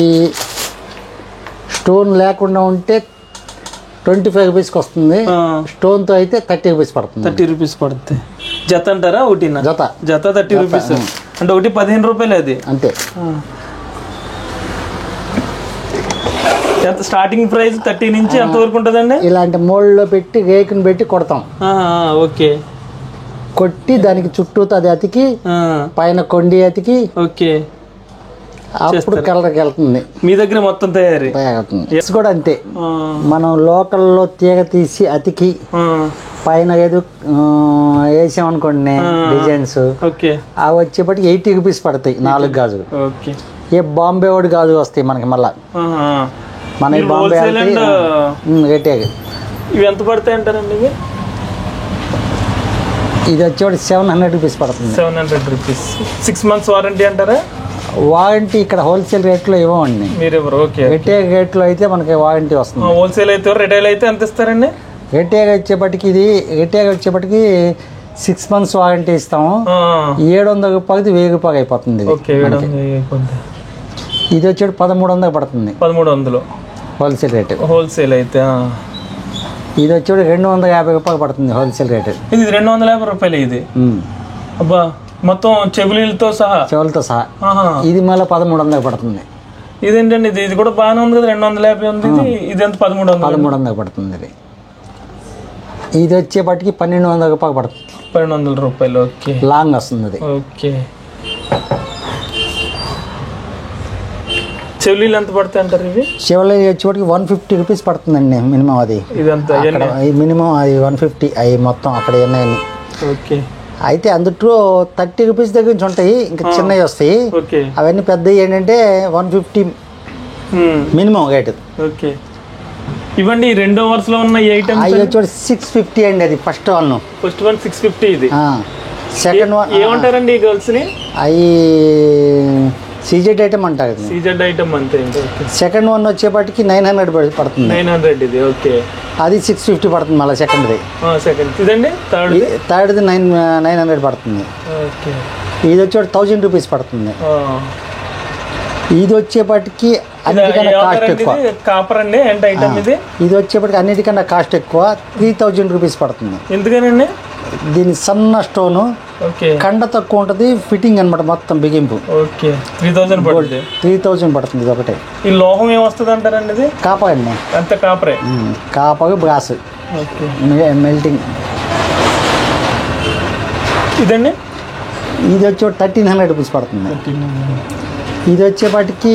Speaker 5: స్టోన్ లేకుండా ఉంటే 25 రూపీస్కి వస్తుంది. స్టోన్తో అయితే 30 రూపీస్ పడుతుంది.
Speaker 1: 30 రూపీస్ పడుతుంది. జత అంటారా? ఒకటినా?
Speaker 5: జత
Speaker 1: 30 రూపీస్ అంటే ఒకటి 15 రూపాయలు అది
Speaker 5: అంతే.
Speaker 1: స్టార్టింగ్ ప్రైస్ 30 నుంచి ఎంత వరకు ఉంటుందండి?
Speaker 5: ఇలాంటి మోల్డ్లో పెట్టి రేకుని పెట్టి కొడతాం.
Speaker 1: ఓకే,
Speaker 5: కొట్టి దానికి చుట్టూతో అది అతికి పైన కొండి అతికి
Speaker 1: ఓకే
Speaker 5: అప్పుడు కలర్కి వెళ్తుంది.
Speaker 1: మీ దగ్గర మొత్తం తయారీ
Speaker 5: కూడా అంతే. మనం లోకల్లో తీగ తీసి అతికి పైన ఏదో వేసామనుకోండి డిజైన్స్, అవి వచ్చేప్పటికి 80 రూపీస్ పడతాయి 4 గాజులు. ఏ బాంబే వాడి గాజు వస్తాయి మనకి. మళ్ళా మన బాంబే రేటే.
Speaker 1: ఇవి ఎంత పడతాయి అంటారండి?
Speaker 5: ఇది వచ్చేవాడు 700 రూపీస్ పడుతుంది.
Speaker 1: 700 రూపీస్. 6 months వారంటీ అంటారా?
Speaker 5: వారంటీ ఇక్కడ హోల్సేల్ రేట్లో ఇవ్వండి. రిటైల్ రేట్లో అయితే మనకి వారంటీ వస్తుంది.
Speaker 1: హోల్సేల్ అయితే, రిటైల్ అయితే ఎంత ఇస్తారండి?
Speaker 5: రిటైల్ వచ్చేప్పటికి 6 months వారంటీ ఇస్తాము. 700 రూపాయలకి 1000 రూపాయలు అయిపోతుంది. ఇది వచ్చేటి 1300 పడుతుంది.
Speaker 1: 1300
Speaker 5: హోల్సేల్ రేటు.
Speaker 1: హోల్సేల్ అయితే
Speaker 5: ఇది వచ్చేటి 250 రూపాయలు పడుతుంది హోల్సేల్ రేటు.
Speaker 1: ఇది 250 రూపాయలు. ఇది అబ్బా, మొత్తం చెవులతో సహా ఇది మళ్ళీ 1300 పడుతుంది. ఇదేంటండి? ఇది కూడా బాగానే ఉంది కదా, 250 ఉంది. ఇది ఎంత?
Speaker 5: 1300 పడుతుంది. ఇది వచ్చేపటికి 1200 రూపాయలు పడుతుంది.
Speaker 1: 1200 రూపాయలు. ఓకే,
Speaker 5: లాంగ్ వస్తుంది అది.
Speaker 1: ఓకే, చెవులీలు ఎంత పడతాయి అంటారు? ఇవి
Speaker 5: చెవులీలు వచ్చేప్పటికి 150 రూపీస్ పడుతుందండి మినిమం. అది
Speaker 1: ఇదంతా
Speaker 5: మినిమం అది 150. అవి మొత్తం అక్కడ ఉన్నాయని.
Speaker 1: ఓకే,
Speaker 5: అయితే అందులో 30 రూపీస్ దగ్గర నుంచి ఉంటాయి, ఇంకా చిన్నవి వస్తాయి. అవన్నీ పెద్దవి ఏంటంటే 150 మినిమం రేటు.
Speaker 1: ఓకే, ఇవ్వండి. రెండో వరుసలో ఉన్న ఈ ఐటమ్
Speaker 5: అవి వచ్చి 650 అండి. అది ఫస్ట్ వన్
Speaker 1: 650. ఇది
Speaker 5: సెకండ్ వన్
Speaker 1: ఏమంటారండి ఈ గర్ల్స్ ని?
Speaker 5: అవి సీజెడ్ ఐటమ్ అంటారు.
Speaker 1: సీజెడ్ ఐటమ్ అంతే.
Speaker 5: సెకండ్ వన్ వచ్చేపటికి 900 పడుతుంది.
Speaker 1: 900 ఇది. ఓకే,
Speaker 5: అది 650 పడుతుంది మళ్ళీ సెకండ్ది.
Speaker 1: ఇదండి
Speaker 5: థర్డ్ది 900 పడుతుంది.
Speaker 1: ఓకే,
Speaker 5: ఇది వచ్చేటి 1000 రూపీస్ పడుతుంది. ఇది వచ్చేపటికి అన్నిటికన్నా కాస్ట్ ఎక్కువ.
Speaker 1: కాపర్ అండి ఏంటి ఐటమ్ ఇది?
Speaker 5: ఇది వచ్చేపటికి అన్నిటికన్నా కాస్ట్ ఎక్కువ, 3000 రూపీస్ పడుతుంది.
Speaker 1: ఎందుకనండి?
Speaker 5: దీని సన్న స్టోను, కండ తక్కువ ఉంటుంది, ఫిట్టింగ్ అనమాట మొత్తం బిగింపు.
Speaker 1: ఓకే, 3000 పడుతుంది.
Speaker 5: 3000 పడుతుంది. ఇది ఒకటే.
Speaker 1: ఈ లోహం ఏమొస్తుంది అంటారండి? ఇది
Speaker 5: కాపర్ అండి.
Speaker 1: అంత కాపరే.
Speaker 5: Copper brass melting.
Speaker 1: ఇదండి?
Speaker 5: ఇది వచ్చి 1300 రూపీస్ పడుతుంది. ఇది వచ్చేపాటికి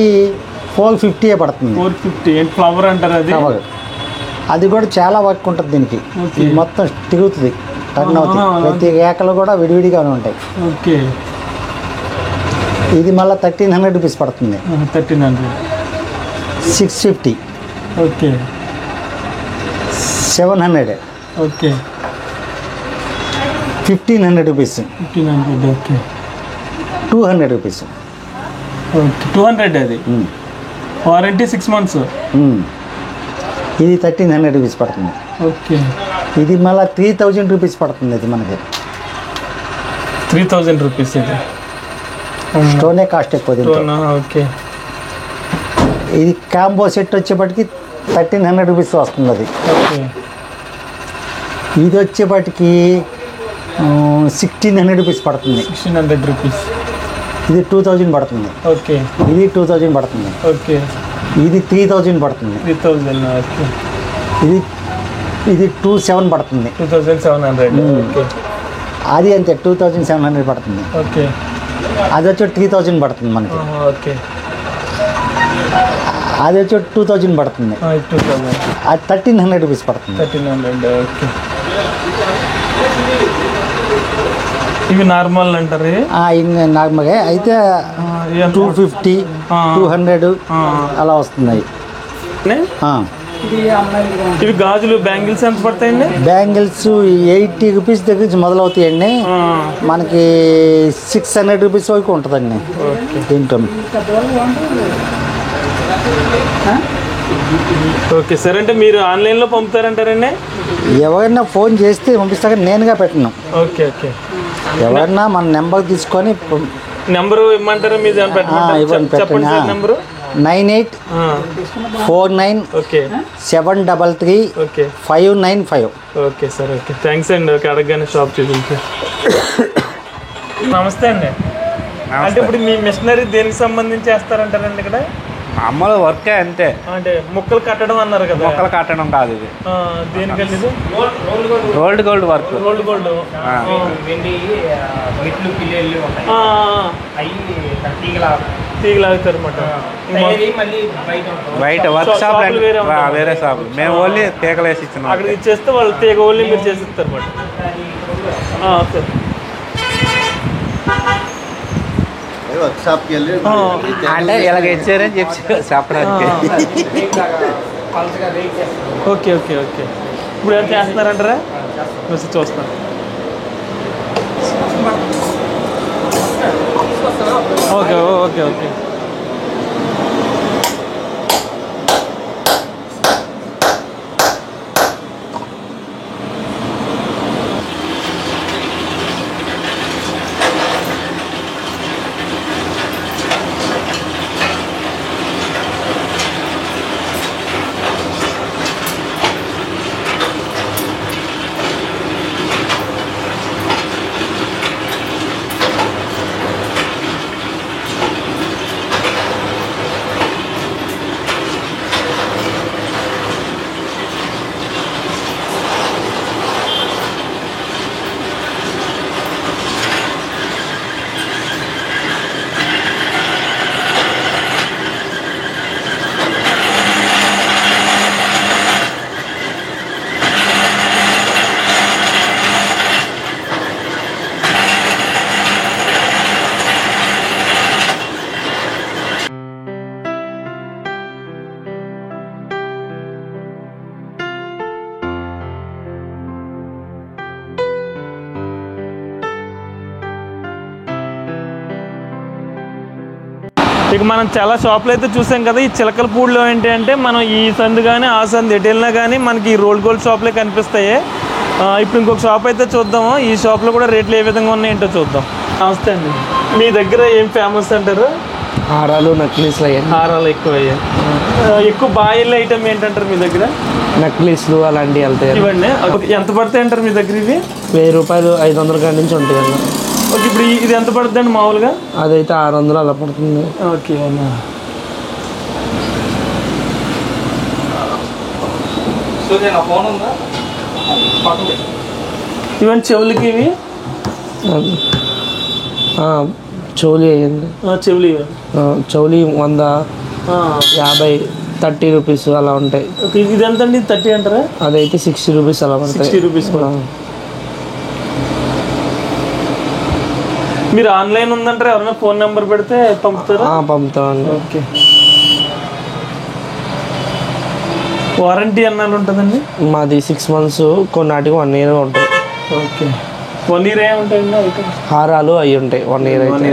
Speaker 5: 450 పడుతుంది.
Speaker 1: 450 ఫ్లవర్ అంటారు అది.
Speaker 5: అది కూడా చాలా వర్క్ ఉంటుంది దీనికి. ఇది మొత్తం తిరుగుతుంది, టర్న్ అవుతుంది. ప్రతి రేఖలు కూడా విడివిడిగానే ఉంటాయి.
Speaker 1: ఓకే,
Speaker 5: ఇది మళ్ళీ 1300 రూపీస్ పడుతుంది.
Speaker 1: 1300.
Speaker 5: 650.
Speaker 1: Okay
Speaker 5: 700,
Speaker 1: okay
Speaker 5: 1500 rupees,
Speaker 1: 1500. Okay
Speaker 5: 200 rupees.
Speaker 1: Okay 200 అది. Warranty 6 months.
Speaker 5: ఇది 1300 రూపీస్ పడుతుంది.
Speaker 1: ఓకే
Speaker 5: ఇది మళ్ళీ 3000 రూపీస్ పడుతుంది. ఇది మనకి
Speaker 1: 3000 రూపీస్ ఇది.
Speaker 5: స్టోనే కాస్ట్ ఎక్కువ దీంట్లో.
Speaker 1: ఓకే
Speaker 5: ఇది కాంబో సెట్ వచ్చేప్పటికి 1300 రూపీస్ వస్తుంది. అది
Speaker 1: ఓకే
Speaker 5: ఇది వచ్చేప్పటికి 1600 రూపీస్ పడుతుంది.
Speaker 1: 1600 రూపీస్.
Speaker 5: ఇది 2000 పడుతుంది.
Speaker 1: ఓకే
Speaker 5: ఇది 2000 పడుతుంది.
Speaker 1: ఓకే
Speaker 5: ఇది 3000 పడుతుంది.
Speaker 1: 3000. ఓకే
Speaker 5: ఇది 2700 పడుతుంది.
Speaker 1: 2700. ఓకే
Speaker 5: అది అంతే 2700 పడుతుంది.
Speaker 1: ఓకే
Speaker 5: అది వచ్చి 3000 పడుతుంది మనకి.
Speaker 1: ఓకే
Speaker 5: అది వచ్చి 2000 పడుతుంది.
Speaker 1: 2000.
Speaker 5: అది 1300 రూపీస్ పడుతుంది.
Speaker 1: 1300. ఓకే ఇవి నార్మల్ అంటారు.
Speaker 5: ఇంకా నార్మల్గా అయితే 250, 200 అలా వస్తున్నాయి.
Speaker 1: ఇవి గాజులు బ్యాంగిల్స్ ఎంత పడతాయండి?
Speaker 5: బ్యాంగిల్స్ 80 రూపీస్ దగ్గర నుంచి మొదలవుతాయండి. మనకి 600 రూపీస్ వరకు ఉంటుందండి దీంట్లో.
Speaker 1: Okay sir. అంటే మీరు ఆన్లైన్లో పంపుతారంటారండి?
Speaker 5: ఎవరైనా ఫోన్ చేస్తే పంపిస్తాక నేనుగా పెట్టను.
Speaker 1: ఓకే ఓకే
Speaker 5: ఎవరైనా మన నెంబర్ తీసుకొని
Speaker 1: నెంబరు ఇమ్మంటారా? మీరు
Speaker 5: ఇవ్వండి,
Speaker 1: చెప్పండి sir number.
Speaker 5: 9849
Speaker 1: okay
Speaker 5: 733
Speaker 1: okay
Speaker 5: 595.
Speaker 1: Okay sir. Okay thanks అండి. ఓకే అడగగానే షాప్ చూపించి. నమస్తే అండి. అంటే ఇప్పుడు మీ మిషనరీ దేనికి సంబంధించి చేస్తారంటారండి ఇక్కడ?
Speaker 6: మామూలు వర్కే అంతే.
Speaker 1: అంటే ముక్కలు కట్టడం అన్నారు కదా.
Speaker 6: మొక్కలు కట్టడం కాదు ఇది.
Speaker 1: దేనికండి ఇది?
Speaker 6: Rolled gold work.
Speaker 1: Rolled gold. తీగలాగుతారు అన్నమాట.
Speaker 6: బయట వర్క్ షాప్ వేరే షాప్. మేము ఓన్లీ తీగలు వేసి ఇచ్చినాం.
Speaker 1: అక్కడ ఇచ్చేస్తే వాళ్ళు తీగ ఓన్లీ మీరు చేసి ఇస్తారు అన్నమాట. ఓకే
Speaker 2: వర్క్షాప్కి వెళ్ళి
Speaker 6: అంటే ఇలాగ ఇచ్చారని చెప్పి చెప్పడానికి.
Speaker 1: ఓకే ఓకే ఓకే ఇప్పుడు ఏం చేస్తున్నారంటారా? చూస్తాను. ఓకే ఓకే ఓకే ఇక మనం చాలా షాపులు అయితే చూసాం కదా. ఈ చిలకలపూడిలో ఏంటి అంటే మనం ఈ సందు కానీ ఆ సందు ఎటు వెళ్ళినా కానీ మనకి రోల్డ్ గోల్డ్ షాపులే కనిపిస్తాయి. ఇప్పుడు ఇంకొక షాప్ అయితే చూద్దాము. ఈ షాప్లో కూడా రేట్లు ఏ విధంగా ఉన్నాయేంటో చూద్దాం. నమస్తే అండి. మీ దగ్గర ఏం ఫేమస్ అంటారు?
Speaker 4: హారాలు, నక్లీస్లు అయ్యాయి.
Speaker 1: హారాలు ఎక్కువ అయ్యాయి. ఎక్కువ బాగా వెళ్ళే ఐటమ్ ఏంటంటారు మీ దగ్గర?
Speaker 4: నక్లీస్లు అలాంటివి వెళ్తాయి.
Speaker 1: ఇవన్నీ ఎంత పడతాయి అంటారు మీ దగ్గర? ఇవి
Speaker 4: 1000 రూపాయలు 500 కాడి నుంచి ఉంటాయి అన్న.
Speaker 1: ఓకే ఇప్పుడు ఇది ఎంత పడుతుంది అండి మామూలుగా?
Speaker 4: అదైతే 600 అలా పడుతుంది.
Speaker 1: ఓకే అన్న. ఇవన్నీ చెవులకి ఇవి
Speaker 4: చౌలి అయ్యింది.
Speaker 1: చెవులు
Speaker 4: చౌలి 100, 50, 30 రూపీస్ అలా ఉంటాయి.
Speaker 1: ఇది ఎంత అండి? 30 అంటారా?
Speaker 4: అదైతే 60 రూపీస్ అలా పడతాయి.
Speaker 1: 60 రూపీస్. మీరు ఆన్లైన్ ఉందంటారా? ఎవరైనా ఫోన్ నెంబర్ పెడితే పంపుతారా?
Speaker 4: పంపుతామండి.
Speaker 1: ఓకే వారంటీ అన్నాళ్ళు ఉంటుందండి?
Speaker 4: మాది 6 months, కొన్నాటికి 1 year ఉంటుంది.
Speaker 1: ఓకే. 1 year ఏముంటాయండి అయితే?
Speaker 4: హారాలు అవి ఉంటాయి 1 year అయితే.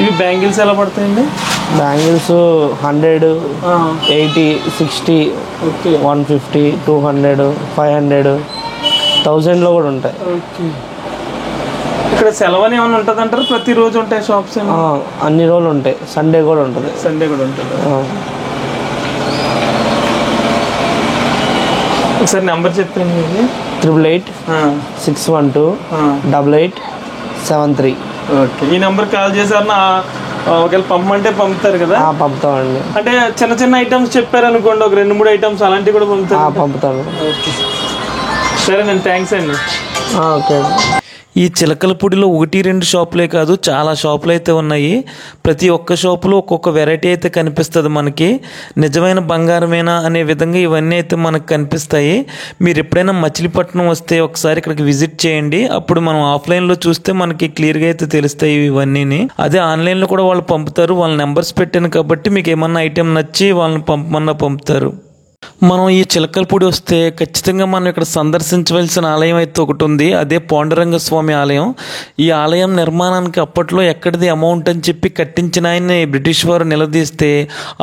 Speaker 1: ఇవి బ్యాంగిల్స్ ఎలా పడతాయండి?
Speaker 4: బ్యాంగిల్స్ 100, 80, 60, 150, 200, 500, 1000లో కూడా ఉంటాయి.
Speaker 1: ఓకే. ఇక్కడ సెలవు అని ఏమైనా ఉంటుంది అంటారు? ప్రతిరోజు ఉంటాయి షాప్స్?
Speaker 4: అన్ని రోజులు ఉంటాయి, సండే కూడా ఉంటుంది.
Speaker 1: సండే కూడా ఉంటుంది. ఒకసారి నెంబర్ చెప్తాను.
Speaker 4: 888 612 8873.
Speaker 1: ఓకే. ఈ నెంబర్ కాల్ చేశారు ఒకవేళ పంపమంటే పంపుతారు కదా?
Speaker 4: పంపుతామండి.
Speaker 1: అంటే చిన్న చిన్న ఐటమ్స్ చెప్పారు అనుకోండి, ఒక 2-3 ఐటమ్స్ అలాంటివి కూడా
Speaker 4: పంపుతాను.
Speaker 1: ఓకే సరే నేను థ్యాంక్స్ అండి.
Speaker 4: ఓకే.
Speaker 1: ఈ చిలకలపూడిలో 1-2 షాపులే కాదు, చాలా షాపులు అయితే ఉన్నాయి. ప్రతి ఒక్క షాపులో ఒక్కొక్క వెరైటీ అయితే కనిపిస్తుంది మనకి. నిజమైన బంగారమేనా అనే విధంగా ఇవన్నీ అయితే మనకు కనిపిస్తాయి. మీరు ఎప్పుడైనా మచిలీపట్నం వస్తే ఒకసారి ఇక్కడికి విజిట్ చేయండి. అప్పుడు మనం ఆఫ్లైన్లో చూస్తే మనకి క్లియర్గా అయితే తెలుస్తాయి ఇవన్నీ. అదే ఆన్లైన్లో కూడా వాళ్ళు పంపుతారు. వాళ్ళ నెంబర్స్ పెట్టాను కాబట్టి మీకు ఏమన్నా ఐటెం నచ్చి వాళ్ళని పంపమన్నా పంపుతారు. మనం ఈ చిలకలపూడి వస్తే ఖచ్చితంగా మనం ఇక్కడ సందర్శించవలసిన ఆలయం అయితే ఒకటి ఉంది. అదే పాండురంగ స్వామి ఆలయం. ఈ ఆలయం నిర్మాణానికి అప్పట్లో ఎక్కడిది అమౌంట్ అని చెప్పి కట్టించిన ఆయన్ని బ్రిటిష్ వారు నిలదీస్తే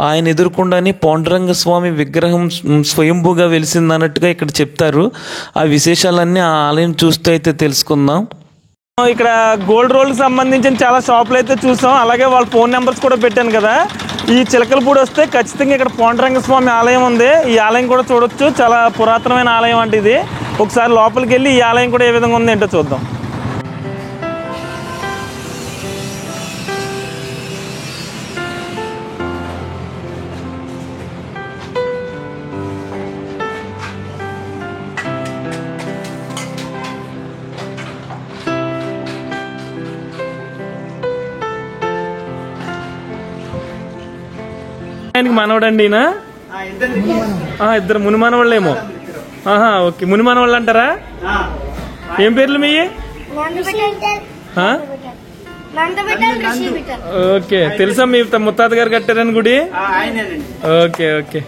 Speaker 1: ఆయన ఎదుర్కొండానే పాండురంగ స్వామి విగ్రహం స్వయంభూగా వెలిసిందన్నట్టుగా ఇక్కడ చెప్తారు. ఆ విశేషాలన్నీ ఆ ఆలయం చూస్తూ అయితే తెలుసుకుందాం. ఇక్కడ గోల్డ్ రోల్కి సంబంధించిన చాలా షాపులు అయితే చూసాం. అలాగే వాళ్ళ ఫోన్ నెంబర్స్ కూడా పెట్టాను కదా. ఈ చిలకలపూడి వస్తే ఖచ్చితంగా ఇక్కడ పాండురంగ స్వామి ఆలయం ఉంది. ఈ ఆలయం కూడా చూడొచ్చు. చాలా పురాతనమైన ఆలయం అంటే ఇది. ఒకసారి లోపలికి వెళ్ళి ఈ ఆలయం కూడా ఏ విధంగా ఉంది ఏంటో చూద్దాం. ఆయనకి మనవడండి ఈయన? ఇద్దరు ముని మనవాళ్ళేమో. ఓకే, ముని మనవాళ్ళు అంటారా? ఏం పేర్లు మీ? ఓకే, తెలుసా మీ ముత్తాత గారు కట్టారని గుడి? Okay okay.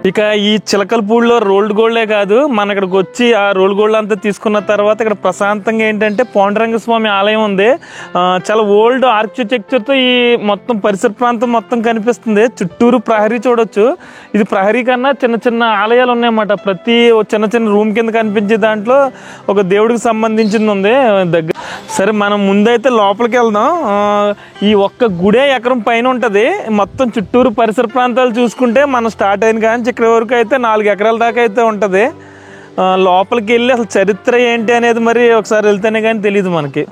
Speaker 1: ఇక ఈ చిలకలపూడిలో రోల్డ్ గోల్డే కాదు, మన ఇక్కడికి వచ్చి ఆ రోల్డ్ గోల్డ్ అంతా తీసుకున్న తర్వాత ఇక్కడ ప్రశాంతంగా ఏంటంటే పాండురంగ స్వామి ఆలయం ఉంది. చాలా ఓల్డ్ ఆర్కిటెక్చర్తో ఈ మొత్తం పరిసర ప్రాంతం మొత్తం కనిపిస్తుంది. చుట్టూరు ప్రహరీ చూడొచ్చు. ఇది ప్రహరీ కన్నా చిన్న చిన్న ఆలయాలు ఉన్నాయన్నమాట. ప్రతి చిన్న చిన్న రూమ్ కింద కనిపించే దాంట్లో ఒక దేవుడికి సంబంధించింది ఉంది దగ్గర. సరే మనం ముందైతే లోపలికి వెళ్దాం. ఈ ఒక్క గుడే ఎకరం పైన ఉంటుంది. మొత్తం చుట్టూరు పరిసర ప్రాంతాలు చూసుకుంటే మనం స్టార్ట్ అయిన కానీ ఇక్కడ వరకు అయితే 4 ఎకరాల దాకా అయితే ఉంటుంది. లోపలికి వెళ్ళి అసలు చరిత్ర ఏంటి అనేది మరి ఒకసారి వెళ్తేనే కానీ తెలియదు మనకి.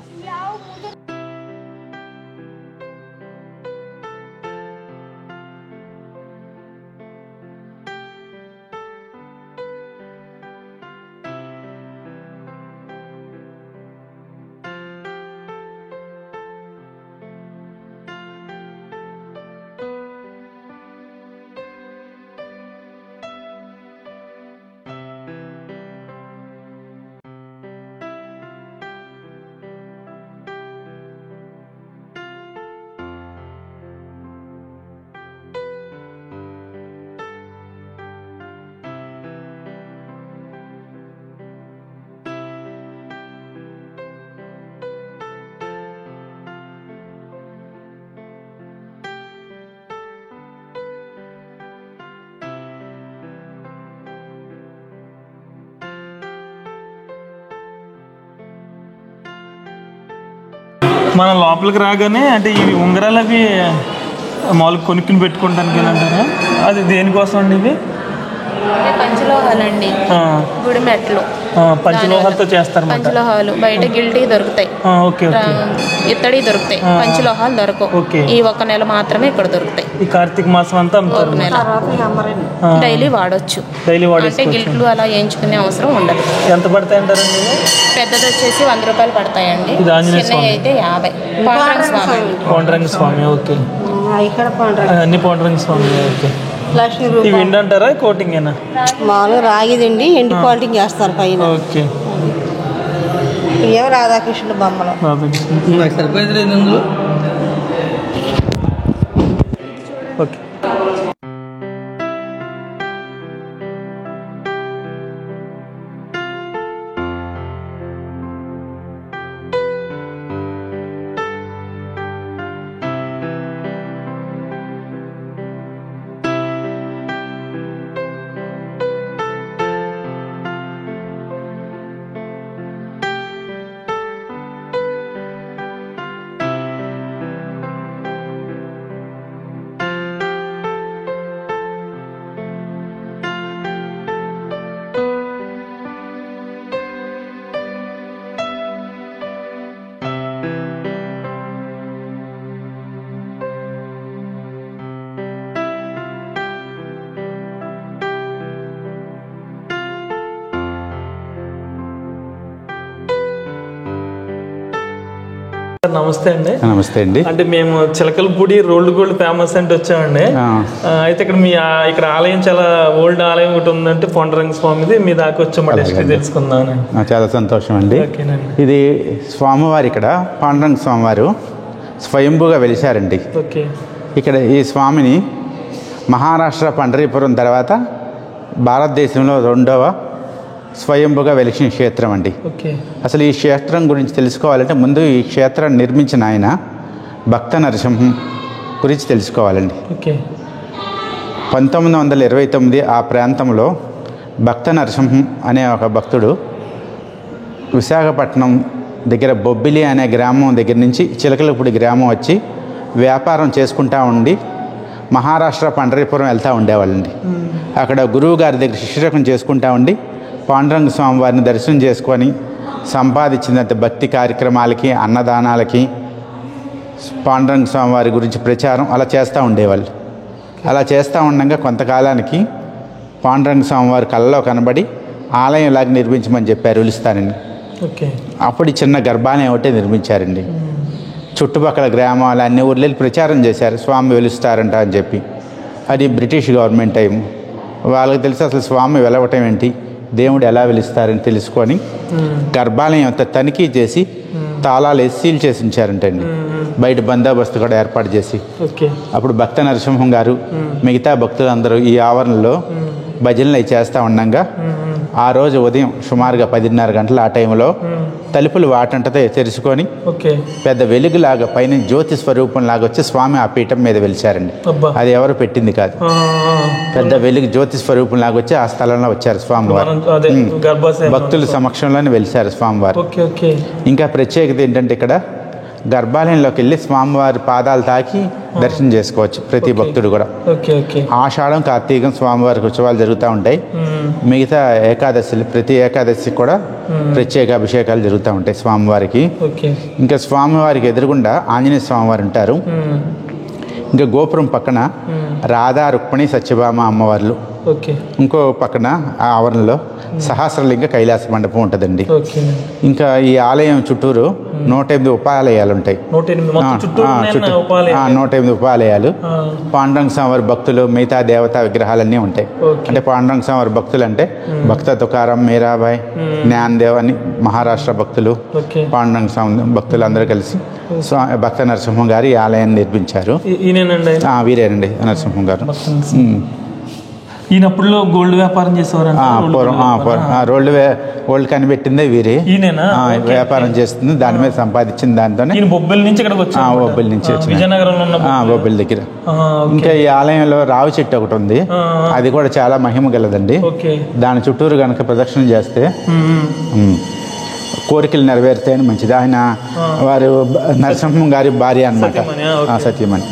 Speaker 1: మనం లోపలికి రాగానే అంటే ఇవి ఉంగరాలు అవి మామూలుగా కొనుక్కుని పెట్టుకుంటానికి అంటారా? అది దేనికోసం అండి ఇవి?
Speaker 7: పంచలోహాలండి, గుడి మెట్లు
Speaker 1: పంచలోహాలతో చేస్తారు.
Speaker 7: పంచలోహాలు బయట గిల్టీ దొరుకుతాయి, ఇత్తడి దొరుకుతాయి, పంచలోహాలు దొరకవు. ఈ ఒక్క నెల మాత్రమే ఇక్కడ దొరుకుతాయి.
Speaker 1: ఈ కార్తీక మాసం అంతా అమ్ముతారు.
Speaker 7: డైలీ వాడొచ్చు. అంటే గిల్ట్లు అలా వేయించుకునే అవసరం ఉండదు.
Speaker 1: ఎంత పడతాయి అంటారండి?
Speaker 7: పెద్దది వచ్చేసి 100 రూపాయలు పడతాయండి, చిన్నవి అయితే 50. పాండురంగ స్వామి.
Speaker 1: పాండురంగ స్వామి, ఓకే. అన్ని పాండురంగ స్వామి, ఓకే. ఇవి ఎండు అంటారా, కోటింగ్ ఏనా?
Speaker 8: మామూలుగా రాగిదండి, ఎండు కోటింగ్ చేస్తారు పైన.
Speaker 1: ఓకే.
Speaker 8: ఏమో రాధాకృష్ణుడు బొమ్మలు.
Speaker 1: ఓకే. నమస్తే అండి.
Speaker 9: నమస్తే అండి.
Speaker 1: అంటే మేము చిలకలపూడి రోల్డ్ గోల్డ్ ఫేమస్ అంటే వచ్చామండి. అయితే ఇక్కడ ఇక్కడ ఆలయం చాలా ఓల్డ్ ఆలయం ఒకటి ఉందంటే పాండురంగ స్వామిది, మీ దాకా వచ్చాము హిస్టరీ తెలుసుకుందాం.
Speaker 9: చాలా సంతోషం అండి. ఇది స్వామివారు ఇక్కడ పాండురంగ స్వామివారు స్వయంభూగా వెలిశారండి. ఇక్కడ ఈ స్వామిని మహారాష్ట్ర పండరీపురం తర్వాత భారతదేశంలో 2వ స్వయంభుగా వెలిసిన క్షేత్రం అండి. అసలు ఈ క్షేత్రం గురించి తెలుసుకోవాలంటే ముందు ఈ క్షేత్రాన్ని నిర్మించిన ఆయన భక్త నరసింహం గురించి తెలుసుకోవాలండి. 1929 ఆ ప్రాంతంలో భక్త నరసింహం అనే ఒక భక్తుడు విశాఖపట్నం దగ్గర బొబ్బిలి అనే గ్రామం దగ్గర నుంచి చిలకలపూడి గ్రామం వచ్చి వ్యాపారం చేసుకుంటా ఉండి మహారాష్ట్ర పండరీపురం వెళ్తూ ఉండేవాళ్ళండి. అక్కడ గురువు గారి దగ్గర శిష్యరకం చేసుకుంటా ఉండి పాండురంగ స్వామి వారిని దర్శనం చేసుకొని సంపాదించినంత భక్తి కార్యక్రమాలకి, అన్నదానాలకి, పాండురంగ స్వామి వారి గురించి ప్రచారం అలా చేస్తూ ఉండేవాళ్ళు. అలా చేస్తూ ఉండగా కొంతకాలానికి పాండురంగ స్వామి వారి కళ్ళలో కనబడి ఆలయంలాగా నిర్మించమని చెప్పారు, వెలుస్తానని. అప్పుడు చిన్న గర్భాలయం ఒకటి నిర్మించారండి. చుట్టుపక్కల గ్రామాలు అన్ని ఊర్లు వెళ్ళి ప్రచారం చేశారు, స్వామి వెలుస్తారంట అని చెప్పి. అది బ్రిటిష్ గవర్నమెంట్ టైం. వాళ్ళకి తెలిసి అసలు స్వామి వెలవటం ఏంటి, దేవుడు ఎలా వెలుస్తారని తెలుసుకొని గర్భాలయం అంతా తనిఖీ చేసి తాళాలు వేసి సీల్ చేసి ఉంచారంటండి. బయట బందోబస్తు కూడా ఏర్పాటు చేసి. అప్పుడు భక్త నరసింహం గారు మిగతా భక్తులందరూ ఈ ఆవరణలో భజనలు అవి చేస్తూ ఉండగా ఆ రోజు ఉదయం సుమారుగా 10:30 గంటల ఆ టైంలో తలుపులు వాటంటతో తెరుచుకొని పెద్ద వెలుగులాగా పైన జ్యోతి స్వరూపం లాగా వచ్చి స్వామి ఆ పీఠం మీద వెలిచారండి. అది ఎవరు పెట్టింది కాదు, పెద్ద వెలుగు జ్యోతి స్వరూపం లాగా వచ్చి ఆ స్థలంలో వచ్చారు స్వామివారు. భక్తుల సమక్షంలోనే వెలిచారు స్వామివారు. ఇంకా ప్రత్యేకత ఏంటంటే ఇక్కడ గర్భాలయంలోకి వెళ్ళి స్వామివారి పాదాలు తాకి దర్శనం చేసుకోవచ్చు ప్రతి భక్తుడు కూడా. ఆషాఢం, కార్తీకం స్వామివారికి ఉత్సవాలు జరుగుతూ ఉంటాయి. మిగతా ఏకాదశిలు ప్రతి ఏకాదశికి కూడా ప్రత్యేక అభిషేకాలు జరుగుతూ ఉంటాయి స్వామివారికి. ఇంకా స్వామివారికి ఎదురుగుండా ఆంజనేయ స్వామివారు ఉంటారు. ఇంకా గోపురం పక్కన రాధా, రుక్మిణి, సత్యభామ అమ్మవార్లు. ఇంకో పక్కన ఆ ఆవరణలో సహస్రలింగ కైలాస మండపం ఉంటుందండి. ఇంకా ఈ ఆలయం చుట్టూరు 108 ఉపాలయాలు ఉంటాయి. 108 ఉపాలయాలు. పాండురంగ స్వామి భక్తులు, మిగతా దేవతా విగ్రహాలన్నీ ఉంటాయి. అంటే పాండురంగ స్వామి భక్తులు అంటే భక్త తుకారం, మీరాబాయ్, జ్ఞానదేవ్ అని మహారాష్ట్ర భక్తులు, పాండురంగ స్వామి భక్తులు అందరూ కలిసి భక్త నరసింహం గారు ఈ ఆలయాన్ని నిర్మించారు. వీరేనండి నరసింహం గారు.
Speaker 1: ఈయనప్పుడు గోల్డ్ వ్యాపారం చేసేవారు.
Speaker 9: గోల్డ్ కనిపెట్టిందే వీరే. వ్యాపారం చేస్తుంది, దాని మీద సంపాదించిన దాంతోనే
Speaker 1: బొబ్బిలి నుంచి ఇక్కడికి వచ్చారు.
Speaker 9: బొబ్బిలి నుంచి
Speaker 1: విజయనగరంలో
Speaker 9: బొబ్బిలి దగ్గర. ఇంకా ఈ ఆలయంలో రావి చెట్టు ఒకటి ఉంది, అది కూడా చాలా మహిమ గలదండి. దాని చుట్టూరు కనుక ప్రదక్షిణ చేస్తే కోరికలు నెరవేరుతాయని మంచిది. ఆయన వారు నరసింహం గారి భార్య అన్నమాట, సత్యమణి.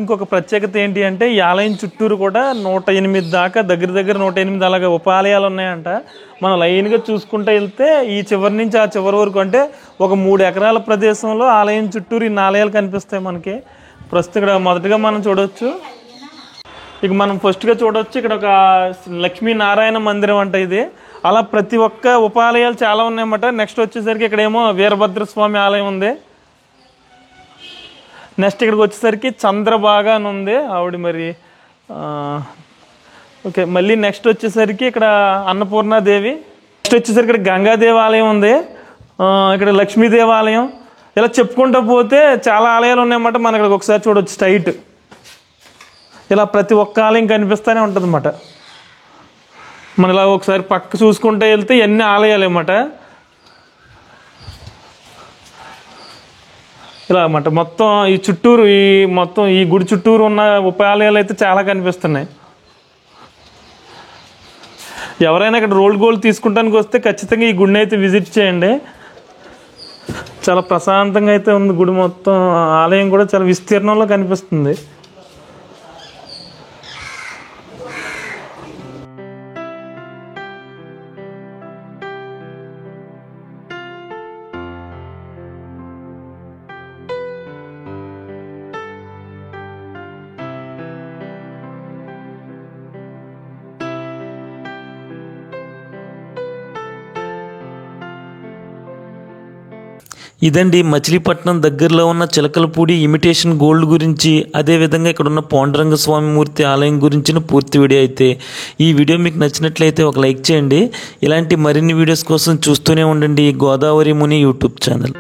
Speaker 1: ఇంకొక ప్రత్యేకత ఏంటి అంటే ఈ ఆలయం చుట్టూరు కూడా 108 దాకా దగ్గర 108 అలాగే ఉపాలయాలు ఉన్నాయంట. మనం లైన్గా చూసుకుంటూ వెళ్తే ఈ చివరి నుంచి ఆ చివరి వరకు అంటే ఒక 3 ఎకరాల ప్రదేశంలో ఆలయం చుట్టూరు ఇన్ని ఆలయాలు కనిపిస్తాయి మనకి. ప్రస్తుతం ఇక్కడ మొదటగా మనం చూడవచ్చు, ఇక మనం ఫస్ట్గా చూడవచ్చు ఇక్కడ ఒక లక్ష్మీనారాయణ మందిరం అంట ఇది. అలా ప్రతి ఒక్క ఉపాలయాలు చాలా ఉన్నాయన్నమాట. నెక్స్ట్ వచ్చేసరికి ఇక్కడేమో వీరభద్రస్వామి ఆలయం ఉంది. నెక్స్ట్ ఇక్కడికి వచ్చేసరికి చంద్రబాగా అని ఉంది ఆవిడ మరి. ఓకే, మళ్ళీ నెక్స్ట్ వచ్చేసరికి ఇక్కడ అన్నపూర్ణాదేవి. నెక్స్ట్ వచ్చేసరికి ఇక్కడ గంగాదేవి ఆలయం ఉంది, ఇక్కడ లక్ష్మీదేవి ఆలయం. ఇలా చెప్పుకుంటూ పోతే చాలా ఆలయాలు ఉన్నాయన్నమాట. మనం ఇక్కడికి ఒకసారి చూడవచ్చు స్ట్రైట్. ఇలా ప్రతి ఒక్క ఆలయం కనిపిస్తూనే ఉంటుంది అన్నమాట. మనం ఇలా ఒకసారి పక్క చూసుకుంటూ వెళ్తే ఎన్ని ఆలయాలు అన్నమాట. ఇలా అన్నమాట మొత్తం ఈ చుట్టూరు మొత్తం ఈ గుడి చుట్టూరు ఉన్న ఉపాలయాలు అయితే చాలా కనిపిస్తున్నాయి. ఎవరైనా ఇక్కడ రోల్డ్ గోల్డ్ తీసుకుంటానికి వస్తే ఖచ్చితంగా ఈ గుడిని అయితే విజిట్ చేయండి. చాలా ప్రశాంతంగా అయితే ఉంది గుడి. మొత్తం ఆలయం కూడా చాలా విస్తీర్ణంలో కనిపిస్తుంది.
Speaker 10: ఇదండి మచిలీపట్నం దగ్గరలో ఉన్న చిలకలపూడి ఇమిటేషన్ గోల్డ్ గురించి, అదేవిధంగా ఇక్కడ ఉన్న పాండురంగ స్వామి మూర్తి ఆలయం గురించిన పూర్తి వీడియో అయితే. ఈ వీడియో మీకు నచ్చినట్లయితే ఒక లైక్ చేయండి. ఇలాంటి మరిన్ని వీడియోస్ కోసం చూస్తూనే ఉండండి గోదావరి ముని యూట్యూబ్ ఛానల్.